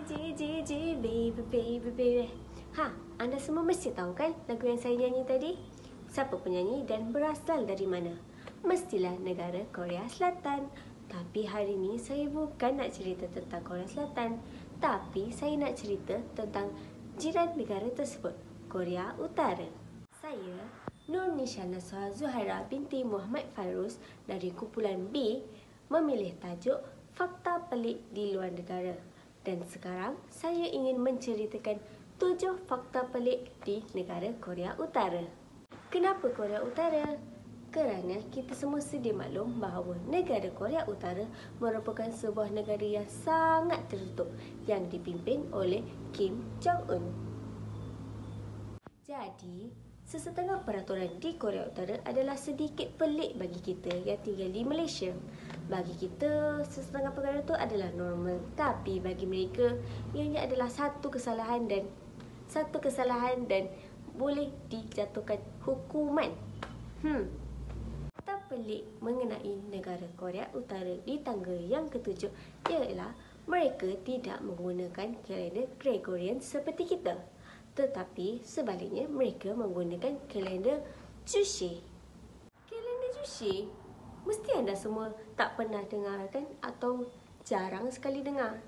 baby, baby, baby. Anda semua mesti tahu kan lagu yang saya nyanyi tadi? Siapa penyanyi dan berasal dari mana? Mestilah negara Korea Selatan. Tapi hari ini saya bukan nak cerita tentang Korea Selatan, tapi saya nak cerita tentang jiran negara tersebut, Korea Utara. Saya, Nur Nishana Zuhaira binti Muhammad Fairuz dari kumpulan B, memilih tajuk Fakta Pelik di Luar Negara. Dan sekarang saya ingin menceritakan 7 fakta pelik di negara Korea Utara. Kenapa Korea Utara? Kerana kita semua sedia maklum bahawa negara Korea Utara merupakan sebuah negara yang sangat tertutup yang dipimpin oleh Kim Jong-un. Jadi, sesetengah peraturan di Korea Utara adalah sedikit pelik bagi kita yang tinggal di Malaysia. Bagi kita, sesetengah perkara itu adalah normal. Tapi bagi mereka, ianya adalah satu kesalahan dan boleh dijatuhkan hukuman. Fakta pelik mengenai negara Korea Utara di tangga yang ketujuh ialah mereka tidak menggunakan kalender Gregorian seperti kita. Tetapi sebaliknya mereka menggunakan kalender Juche. Kalender Juche, mesti anda semua tak pernah dengar kan atau jarang sekali dengar.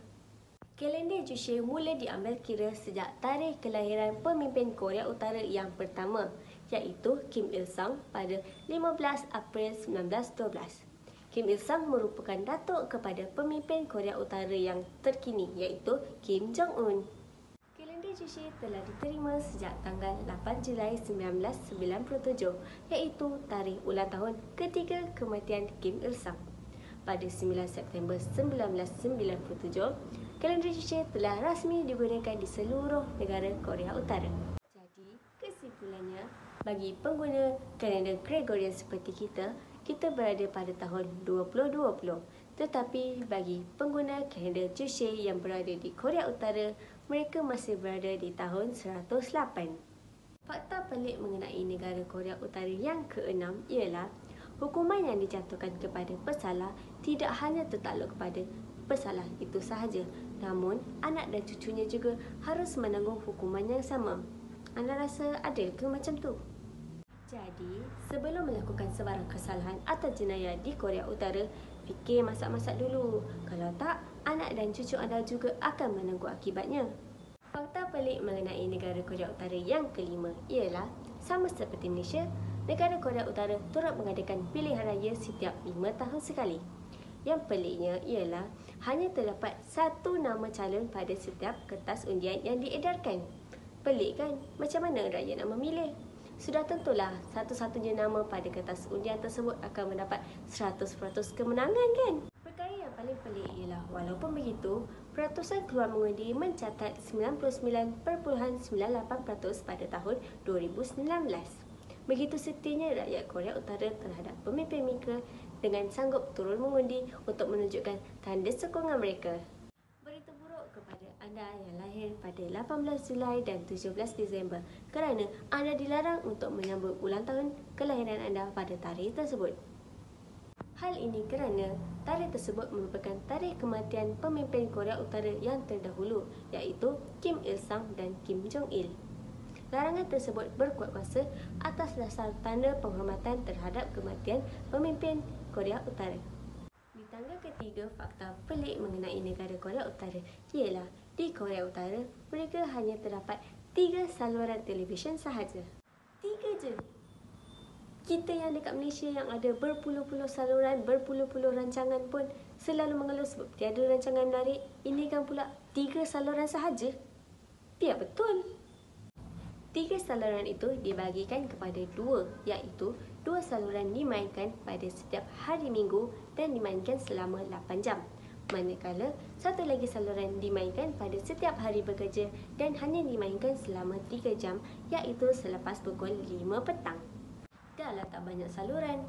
Kalender Juche mula diambil kira sejak tarikh kelahiran pemimpin Korea Utara yang pertama, iaitu Kim Il-sung pada 15 April 1912. Kim Il-sung merupakan datuk kepada pemimpin Korea Utara yang terkini, iaitu Kim Jong-un. Kalender Juche telah diterima sejak tanggal 8 Julai 1997, iaitu tarikh ulang tahun ketiga kematian Kim Il-sung. Pada 9 September 1997, kalender Juche telah rasmi digunakan di seluruh negara Korea Utara. Jadi, kesimpulannya, bagi pengguna kalender Gregorian seperti kita berada pada tahun 2020. Tetapi bagi pengguna kalender Juche yang berada di Korea Utara, mereka masih berada di tahun 108. Fakta pelik mengenai negara Korea Utara yang keenam ialah hukuman yang dijatuhkan kepada pesalah tidak hanya tertakluk kepada pesalah itu sahaja, namun anak dan cucunya juga harus menanggung hukuman yang sama. Anda rasa ada ke macam tu? Jadi, sebelum melakukan sebarang kesalahan atau jenayah di Korea Utara, fikir masak-masak dulu. Kalau tak, anak dan cucu anda juga akan menanggung akibatnya. Fakta pelik mengenai negara Korea Utara yang kelima ialah, sama seperti Malaysia, negara Korea Utara turut mengadakan pilihan raya setiap 5 tahun sekali. Yang peliknya ialah hanya terdapat satu nama calon pada setiap kertas undian yang diedarkan. Pelik kan? Macam mana rakyat nak memilih? Sudah tentulah satu-satunya nama pada kertas undian tersebut akan mendapat 100% kemenangan kan? Perkara yang paling pelik ialah walaupun begitu, peratusan keluar mengundi mencatat 99.98% pada tahun 2019. Begitu setianya rakyat Korea Utara terhadap pemimpin mereka dengan sanggup turun mengundi untuk menunjukkan tanda sokongan mereka. Berita buruk kepada anda yang lahir pada 18 Julai dan 17 Disember kerana anda dilarang untuk menyambut ulang tahun kelahiran anda pada tarikh tersebut. Hal ini kerana tarikh tersebut merupakan tarikh kematian pemimpin Korea Utara yang terdahulu, iaitu Kim Il-sung dan Kim Jong-il. Larangan tersebut berkuat kuasa atas dasar tanda penghormatan terhadap kematian pemimpin Korea Utara. Di tangga ketiga fakta pelik mengenai negara Korea Utara ialah di Korea Utara mereka hanya terdapat 3 saluran televisyen sahaja. 3 je. Kita yang dekat Malaysia yang ada berpuluh-puluh saluran, berpuluh-puluh rancangan pun selalu mengeluh sebab tiada rancangan menarik. Ini kan pula 3 saluran sahaja. Biar betul. 3 saluran itu dibagikan kepada 2, iaitu 2 saluran dimainkan pada setiap hari Minggu dan dimainkan selama 8 jam. Manakala satu lagi saluran dimainkan pada setiap hari bekerja dan hanya dimainkan selama 3 jam, iaitu selepas pukul 5 petang. Dahlah tak banyak saluran,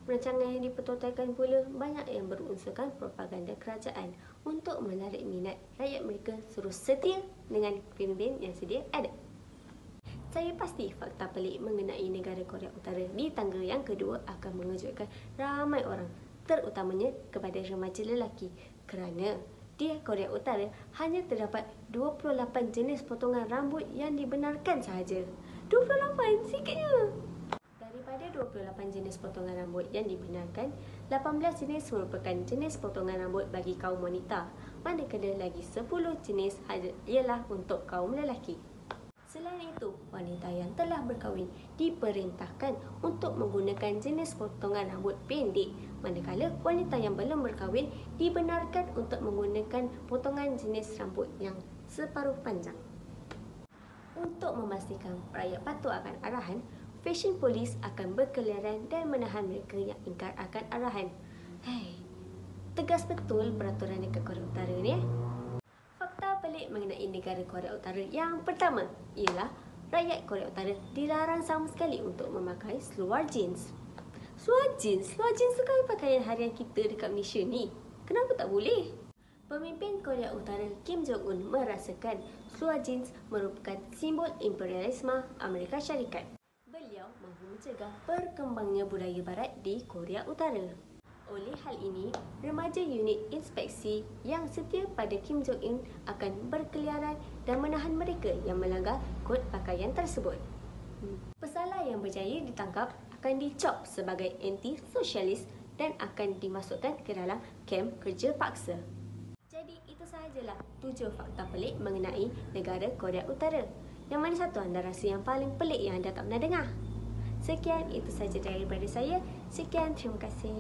rancangan yang dipertontonkan pula banyak yang berunsurkan propaganda kerajaan untuk menarik minat rakyat mereka suruh setia dengan pemimpin yang sedia ada. Saya pasti fakta pelik mengenai negara Korea Utara di tangga yang kedua akan mengejutkan ramai orang, terutamanya kepada remaja lelaki kerana Di Korea Utara, hanya terdapat 28 jenis potongan rambut yang dibenarkan sahaja. 28, sikitnya. Daripada 28 jenis potongan rambut yang dibenarkan, 18 jenis merupakan jenis potongan rambut bagi kaum wanita, manakala lagi 10 jenis ialah untuk kaum lelaki. Selain itu, wanita yang telah berkahwin diperintahkan untuk menggunakan jenis potongan rambut pendek, manakala wanita yang belum berkahwin dibenarkan untuk menggunakan potongan jenis rambut yang separuh panjang. Untuk memastikan rakyat patuh akan arahan, fashion polis akan berkeliaran dan menahan mereka yang ingkar akan arahan. Tegas betul peraturan dekat Korea Utara ni. Fakta pelik mengenai negara Korea Utara yang pertama ialah rakyat Korea Utara dilarang sama sekali untuk memakai seluar jeans. Seluar jeans tu kan pakaian harian kita dekat Malaysia ni. Kenapa tak boleh? Pemimpin Korea Utara Kim Jong-un merasakan seluar jeans merupakan simbol imperialisme Amerika Syarikat. Beliau mahu mencegah berkembangnya budaya barat di Korea Utara. Oleh hal ini, remaja unit inspeksi yang setia pada Kim Jong-un akan berkeliaran dan menahan mereka yang melanggar kod pakaian tersebut. Pesalah yang berjaya ditangkap akan dicop sebagai anti-sosialis dan akan dimasukkan ke dalam kem kerja paksa. Jadi itu sahajalah 7 fakta pelik mengenai negara Korea Utara. Yang mana satu anda rasa yang paling pelik yang anda tak pernah dengar? Sekian, itu sahaja daripada saya. Sekian, terima kasih.